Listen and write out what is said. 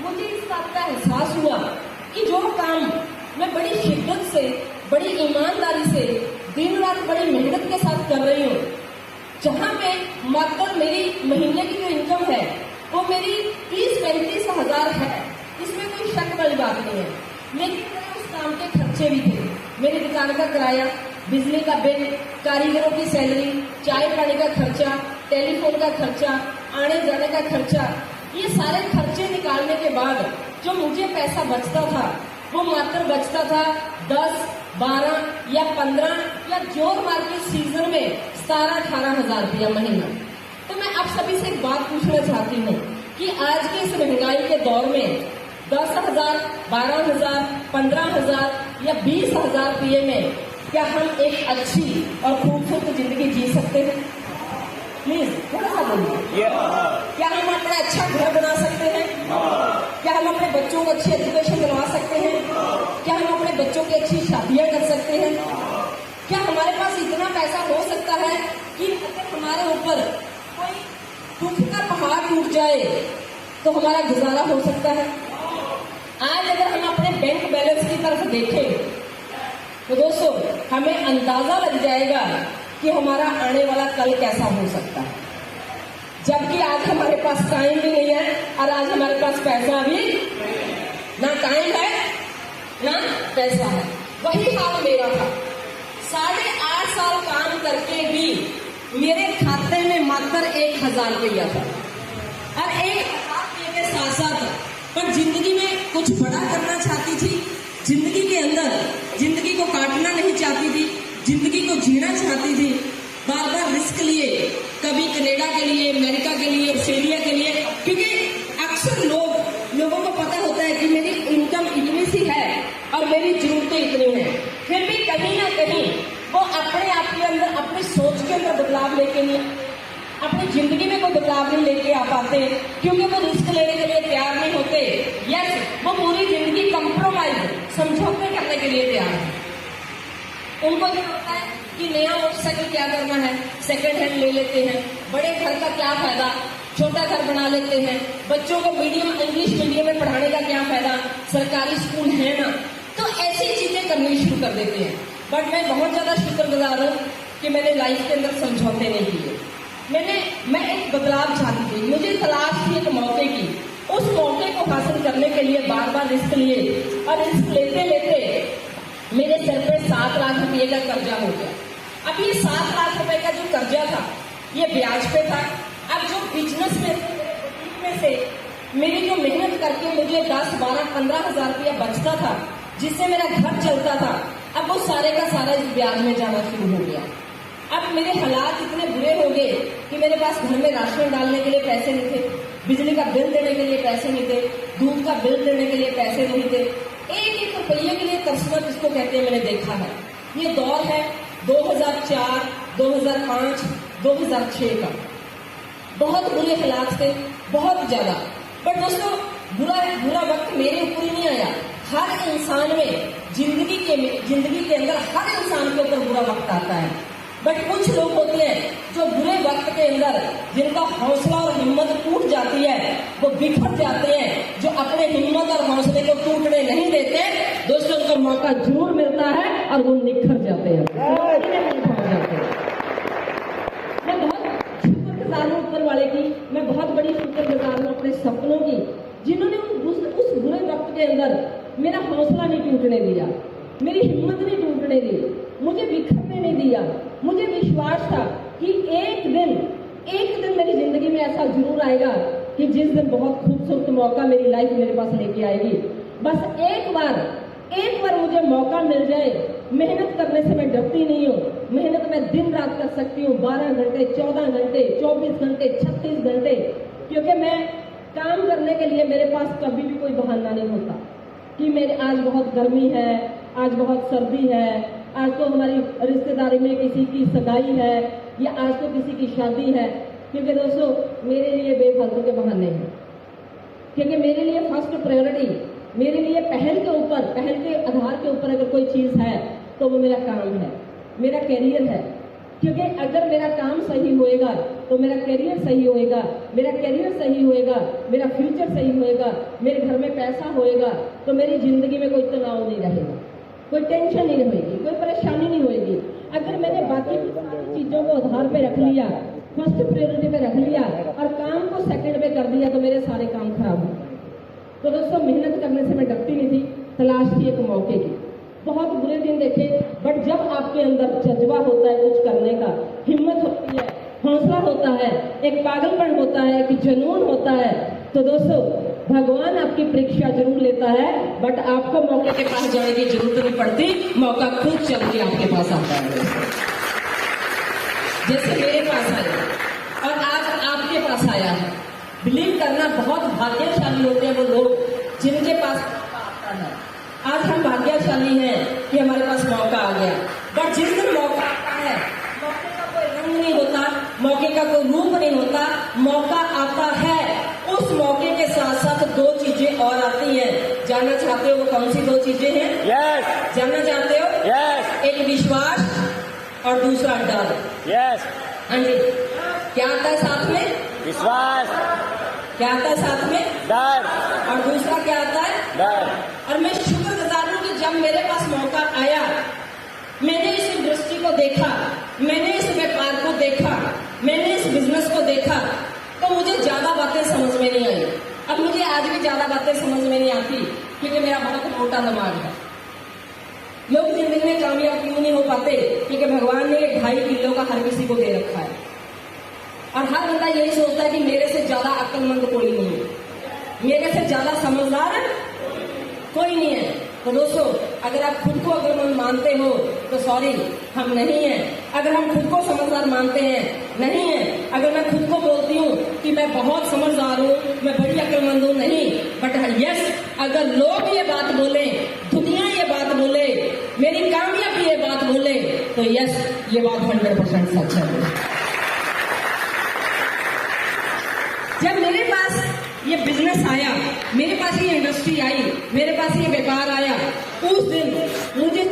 मुझे इस बात का एहसास हुआ कि जो काम मैं बड़ी शिद्दत से, बड़ी ईमानदारी से, दिन रात बड़ी मेहनत के साथ कर रही हूँ, जहाँ पे मात्र मेरी महीने की जो इनकम है वो मेरी 30-35 हजार है, इसमें कोई शक वाली बात नहीं है। लेकिन उस काम के खर्चे भी थे, मेरी दुकान का किराया, बिजली का बिल, कारीगरों की सैलरी, चाय पानी का खर्चा, टेलीफोन का खर्चा, आने जाने का खर्चा, ये सारे खर्चे निकालने के बाद जो मुझे पैसा बचता था वो मात्र बचता था 10, 12 या 15 या जोर मार के सीजन में 17-18 हजार रुपया महीना। तो मैं आप सभी से एक बात पूछना चाहती हूँ कि आज के इस महंगाई के दौर में 10,000, 12,000, 15,000 या 20,000 रुपये में क्या हम एक अच्छी और खूबसूरत जिंदगी जी सकते हैं? प्लीज थोड़ा सा बोलिए। क्या हम अपना अच्छा घर बना सकते हैं? क्या हम अपने बच्चों को अच्छी एजुकेशन दिलवा सकते हैं? क्या हम अपने बच्चों की अच्छी शादियां कर सकते हैं? क्या हमारे पास इतना पैसा हो सकता है कि अगर हमारे ऊपर कोई दुख का पहाड़ टूट जाए तो हमारा गुजारा हो सकता है? आज अगर हम अपने बैंक बैलेंस की तरफ देखें तो दोस्तों हमें अंदाजा लग जाएगा कि हमारा आने वाला कल कैसा हो सकता है, जबकि आज हमारे पास टाइम भी नहीं है और आज हमारे पास पैसा भी ना टाइम है ना पैसा है। वही हाल मेरा था। 8.5 साल काम करके भी मेरे खाते में मात्र 1,000 रुपया था और 1,000 रुपये के साथ साथ पर जिंदगी में कुछ बड़ा करना चाहती थी, जिंदगी के अंदर जिंदगी को काटना नहीं चाहती थी, जिंदगी को जीना चाहती थी, बार बार रिस्क लिए, कभी कनाडा के लिए, अमेरिका के लिए, ऑस्ट्रेलिया के लिए, क्योंकि अक्सर लोगों को पता होता है कि मेरी इनकम इतनी सी है और मेरी जरूरतें इतनी हैं, फिर भी कहीं ना कहीं वो अपने आप के अंदर, अपनी सोच के अंदर बदलाव लेके नहीं, अपनी जिंदगी में कोई बदलाव नहीं लेके आ पाते, क्योंकि वो रिस्क लेने के लिए तैयार नहीं होते। यस, वो पूरी जिंदगी कंप्रोमाइज, समझौते करने के लिए तैयार है। उनको ये होता है कि नया मोटरसाइकिल क्या करना है, सेकंड हैंड ले लेते हैं, बड़े घर का क्या फायदा, छोटा घर बना लेते हैं, बच्चों को इंग्लिश मीडियम में पढ़ाने का क्या फायदा, सरकारी स्कूल है ना, तो ऐसी चीजें करनी शुरू कर देते हैं। बट मैं बहुत ज्यादा शुक्रगुजार हूँ कि मैंने लाइफ के अंदर समझौते नहीं किए। मैं एक बदलाव चाहती थी, मुझे तलाश थी एक मौके की, उस मौके को हासिल करने के लिए बार बार रिस्क लिए और रिस्क लेते लेते मेरे सर पे 7 लाख रुपये का कर्जा हो गया। अब ये 7 लाख रुपए का जो कर्जा था ये ब्याज पे था। अब जो बिजनेस में से मेरी जो मेहनत करके मुझे 10, 12, 15 हजार रुपया बचता था, जिससे मेरा घर चलता था, अब वो सारे का सारा इस ब्याज में जाना शुरू हो गया। अब मेरे हालात इतने बुरे हो गए कि मेरे पास घर में राशन डालने के लिए पैसे नहीं थे, बिजली का बिल देने के लिए पैसे नहीं थे, दूध का बिल देने के लिए पैसे नहीं थे। एक रुपये के लिए तरसना जिसको कहते हैं मैंने देखा है। ये दौर है 2004, 2005, 2006 का। बहुत बुरे हालात थे, बहुत ज्यादा। बट दोस्तों बुरा वक्त मेरे ऊपर ही नहीं आया, हर इंसान में जिंदगी के अंदर हर इंसान के ऊपर बुरा वक्त आता है। बट कुछ लोग होते हैं जो बुरे वक्त के अंदर जिनका हौसला और हिम्मत टूट जाती है, वो बिखर जाते हैं। जो अपने हिम्मत और हौसले को टूटने नहीं देते, दोस्तों उनको मौका जरूर मिलता है और वो निखर जाते हैं, मैं बहुत शुक्रगुजार हूँ ऊपर वाले की, मैं बहुत बड़ी शुक्रगुजार हूँ अपने सपनों की, जिन्होंने उस बुरे वक्त के अंदर मेरा हौसला नहीं टूटने दिया, मेरी हिम्मत नहीं टूटने दी, मुझे बिखरने नहीं दिया। मुझे विश्वास था कि एक दिन मेरी जिंदगी में ऐसा जरूर आएगा कि जिस दिन बहुत खूबसूरत मौका मेरी लाइफ मेरे पास लेके आएगी। बस एक बार मुझे मौका मिल जाए, मेहनत करने से मैं डरती नहीं हूँ। मेहनत मैं दिन रात कर सकती हूँ, 12 घंटे, 14 घंटे, 24 घंटे, 36 घंटे, क्योंकि मैं काम करने के लिए मेरे पास कभी भी कोई बहाना नहीं होता कि मेरे आज बहुत गर्मी है, आज बहुत सर्दी है, आज तो हमारी रिश्तेदारी में किसी की सगाई है, या आज तो किसी की शादी है। क्योंकि दोस्तों मेरे लिए बेफालतू के बहाने हैं, क्योंकि मेरे लिए फर्स्ट प्रायोरिटी, मेरे लिए पहल के आधार के ऊपर अगर कोई चीज़ है तो वो मेरा काम है, मेरा कैरियर है। क्योंकि अगर मेरा काम सही होएगा तो तो मेरा करियर सही होएगा, मेरा करियर सही होएगा, मेरा फ्यूचर सही होएगा, मेरे घर में पैसा होएगा, तो मेरी जिंदगी में कोई तनाव नहीं रहेगा, कोई टेंशन नहीं रहेगी, कोई परेशानी नहीं होएगी। अगर मैंने बाकी की सारी चीजों को आधार पे रख लिया, फर्स्ट प्रायोरिटी पे रख लिया और काम को सेकंड पे कर दिया, तो मेरे सारे काम खराब हो गए। तो दोस्तों, मेहनत करने से मैं डरती नहीं थी, तलाश थी एक मौके की। बहुत बुरे दिन देखे, बट जब आपके अंदर जज्बा होता है कुछ करने का, हिम्मत होती है, हौसला होता है, एक पागलपन होता है, एक जुनून होता है, तो दोस्तों भगवान आपकी परीक्षा जरूर लेता है, बट आपको मौके के पास जाने की जरूरत नहीं पड़ती, मौका खुद चल के आपके पास आता है। जैसे मेरे पास आया और आज आपके पास आया है। बिलीव करना, बहुत भाग्यशाली होते हैं वो लोग जिनके पास मौका आता है। आज हम भाग्यशाली हैं कि हमारे पास मौका आ गया, बट जिस दिन मौका आता है, मौके का कोई रंग नहीं होता, मौके का कोई रूप नहीं होता, मौका आता है, उस मौके के साथ साथ दो चीजें और आती हैं। जानना चाहते हो वो कौन सी दो चीजें हैं? यस। जानना चाहते हो? यस। एक विश्वास और दूसरा डर। यस। हाँ जी। क्या आता है साथ में? विश्वास। क्या आता है साथ में? डर। और दूसरा क्या आता है? डर। और मैं शुक्रगुजार हूं कि जब मेरे पास मौका आया, मैंने इस इंडस्ट्री को देखा, मैंने इस व्यापार को देखा, मैंने इस बिजनेस को देखा, तो मुझे ज्यादा बातें समझ में नहीं आई। अब मुझे आज भी ज्यादा बातें समझ में नहीं आती, क्योंकि मेरा बहुत मोटा दिमाग है। लोग जिंदगी में कामयाब क्यों नहीं हो पाते? क्योंकि भगवान ने 2.5 किलो का हर किसी को दे रखा है, और हर बंदा यही सोचता है कि मेरे से ज्यादा अक्लमंद कोई नहीं है, मेरे से ज्यादा समझदार कोई नहीं है। तो दोस्तों, अगर आप खुद को अक्लमंद मानते हो तो सॉरी, हम नहीं हैं। अगर हम खुद को समझदार मानते हैं, नहीं है। अगर मैं खुद को बोलती हूँ कि मैं बहुत समझदार हूँ, मैं बड़ी अक्लमंद हूँ, नहीं, बट यस, अगर लोग ये बात बोले, दुनिया ये बात बोले, मेरी कामयाबी ये बात बोले, तो यस, ये बात 100% सच है। जब मेरे पास ये बिजनेस आया, मेरे पास ये इंडस्ट्री आई, मेरे पास ये व्यापार आया, उस दिन मुझे